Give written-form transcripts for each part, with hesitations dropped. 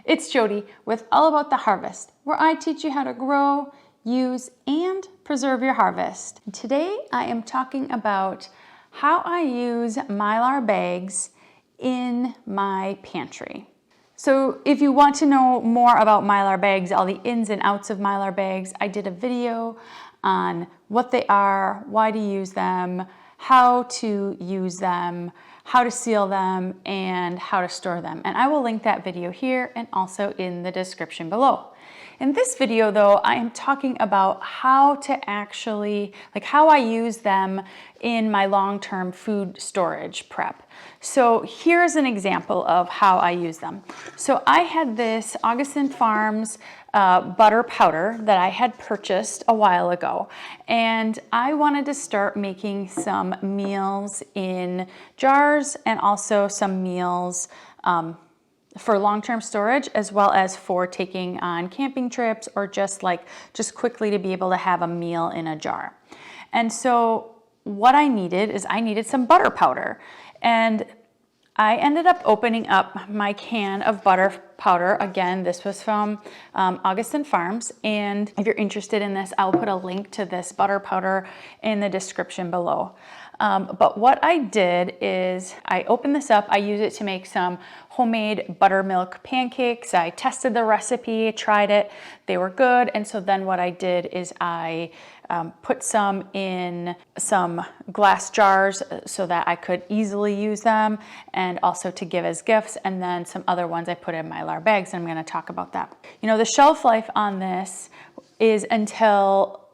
it's Jody with All About the Harvest, where I teach you how to grow, use, and preserve your harvest. Today I am talking about how I use mylar bags in my pantry. So if you want to know more about mylar bags, all the ins and outs of mylar bags, I did a video on what they are, why to use them, how to use them, how to seal them, and how to store them. And I will link that video here and also in the description below. In this video though, I am talking about how to actually, how I use them in my long-term food storage prep. So here's an example of how I use them. So I had this Augustin Farms butter powder that I had purchased a while ago, and I wanted to start making some meals in jars and also some meals for long-term storage, as well as for taking on camping trips or just quickly to be able to have a meal in a jar. And so what I needed is some butter powder, and I ended up opening up my can of butter powder. Again, this was from Augustin Farms, and if you're interested in this, I'll put a link to this butter powder in the description below. But what I did is I opened this up. I used it to make some homemade buttermilk pancakes. I tested the recipe, tried it, they were good. And so then what I did is I put some in some glass jars so that I could easily use them and also to give as gifts. And then some other ones I put in mylar bags, and I'm gonna talk about that. You know, the shelf life on this is until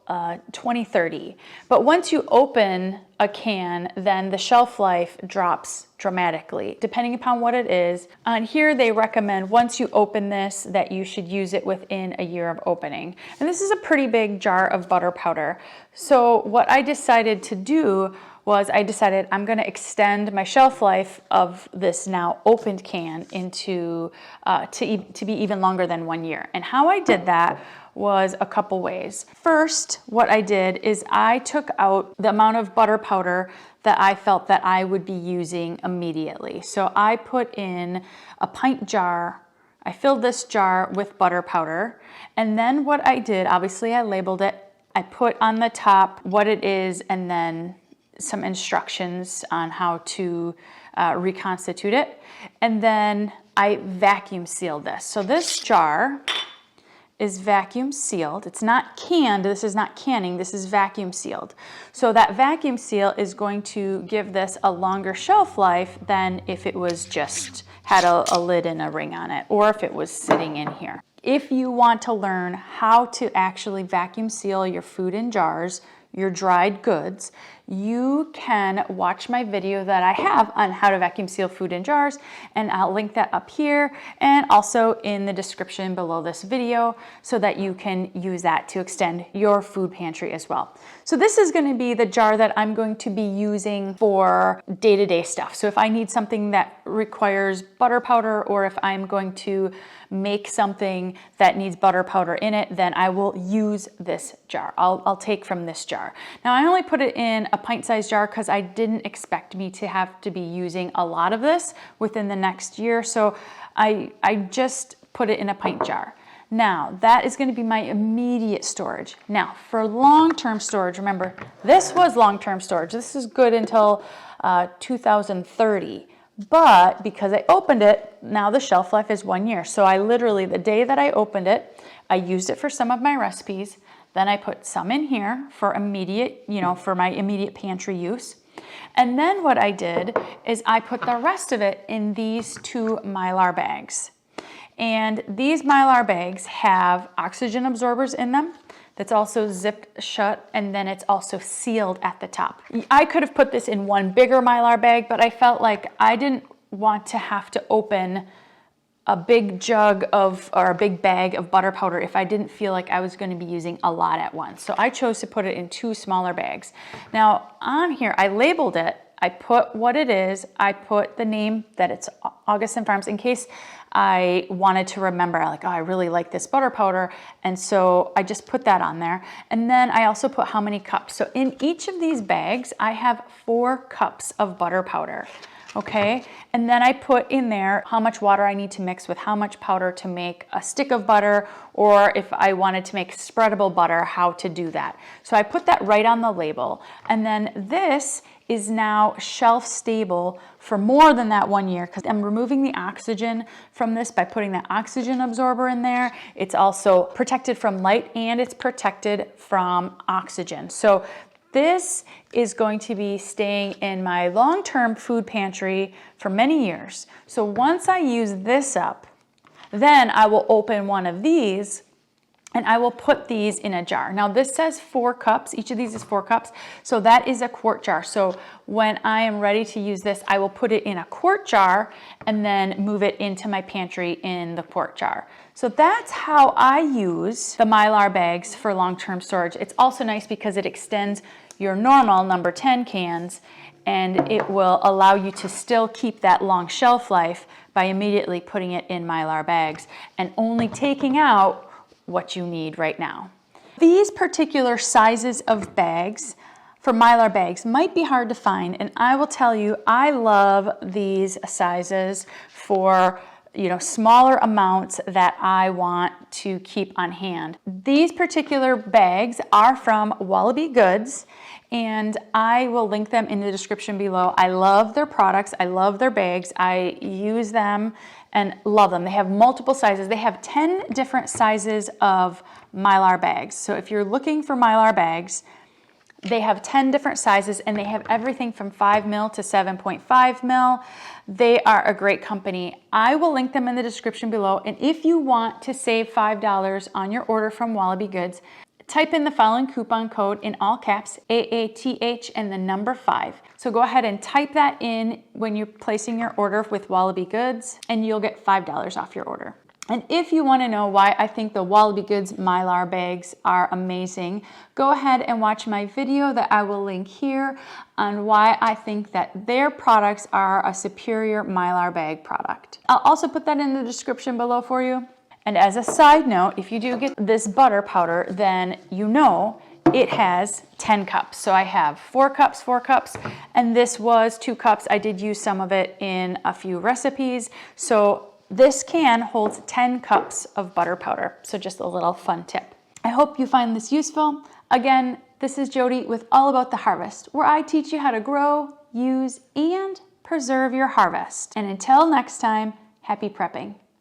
2030. But once you open a can, then the shelf life drops dramatically, depending upon what it is. On here, they recommend once you open this, that you should use it within a year of opening. And this is a pretty big jar of butter powder. So what I decided to do was I'm gonna extend my shelf life of this now opened can into, to be even longer than 1 year. And how I did that was a couple ways. First, what I did is I took out the amount of butter powder that I felt that I would be using immediately. So I put in a pint jar. I filled this jar with butter powder. And then what I did, obviously I labeled it. I put on the top what it is and then some instructions on how to reconstitute it. And then I vacuum sealed this. So this jar is vacuum sealed. It's not canned. This is not canning. This is vacuum sealed. So that vacuum seal is going to give this a longer shelf life than if it was just had a lid and a ring on it, or if it was sitting in here. If you want to learn how to actually vacuum seal your food in jars, your dried goods, you can watch my video that I have on how to vacuum seal food in jars, and I'll link that up here and also in the description below this video so that you can use that to extend your food pantry as well. So this is going to be the jar that I'm going to be using for day-to-day stuff. So if I need something that requires butter powder, or if I'm going to make something that needs butter powder in it, then I will use this jar. I'll take from this jar. Now I only put it in a pint-sized jar because I didn't expect me to have to be using a lot of this within the next year. So I just put it in a pint jar. Now that is going to be my immediate storage. Now for long-term storage, remember this was long-term storage. This is good until 2030. But because I opened it, now the shelf life is 1 year. So I literally, the day that I opened it, I used it for some of my recipes. Then I put some in here for immediate, for my immediate pantry use. And then what I did is I put the rest of it in these 2 mylar bags. And these mylar bags have oxygen absorbers in them. That's also zipped shut, and then it's also sealed at the top. I could have put this in one bigger mylar bag, but I felt like I didn't want to have to open a big jug or a big bag of butter powder if I didn't feel like I was going to be using a lot at once. So I chose to put it in 2 smaller bags. Now on here, I labeled it. I put what it is. I put the name that it's Augustin Farms in case I wanted to remember, oh, I really like this butter powder. And so I just put that on there. And then I also put how many cups. So in each of these bags, I have 4 cups of butter powder. okay? And then I put in there how much water I need to mix with how much powder to make a stick of butter, or if I wanted to make spreadable butter, how to do that. So I put that right on the label. And then this is now shelf stable for more than that 1 year because I'm removing the oxygen from this by putting that oxygen absorber in there. It's also protected from light and it's protected from oxygen. So this is going to be staying in my long-term food pantry for many years. So once I use this up, then I will open one of these and I will put these in a jar. Now this says 4 cups, each of these is 4 cups, so that is a quart jar. So when I am ready to use this, I will put it in a quart jar and then move it into my pantry in the quart jar. So that's how I use the mylar bags for long-term storage. It's also nice because it extends your normal number 10 cans and it will allow you to still keep that long shelf life by immediately putting it in mylar bags and only taking out what you need right now. These particular sizes of bags for mylar bags might be hard to find, and I will tell you, I love these sizes for smaller amounts that I want to keep on hand. These particular bags are from Wallaby Goods, and I will link them in the description below. I love their products. I love their bags. I use them and love them. They have multiple sizes. They have 10 different sizes of mylar bags. So if you're looking for mylar bags, they have 10 different sizes and they have everything from 5 mil to 7.5 mil. They are a great company. I will link them in the description below. And if you want to save $5 on your order from Wallaby Goods, type in the following coupon code in all caps, AATH and the number 5. So go ahead and type that in when you're placing your order with Wallaby Goods and you'll get $5 off your order. And if you want to know why I think the Wallaby Goods mylar bags are amazing, go ahead and watch my video that I will link here on why I think that their products are a superior mylar bag product. I'll also put that in the description below for you. And as a side note, if you do get this butter powder, then you know it has 10 cups. So I have 4 cups, and this was 2 cups. I did use some of it in a few recipes. So this can holds 10 cups of butter powder. So just a little fun tip. I hope you find this useful. Again, this is Jody with All About the Harvest, where I teach you how to grow, use, and preserve your harvest. And until next time, happy prepping.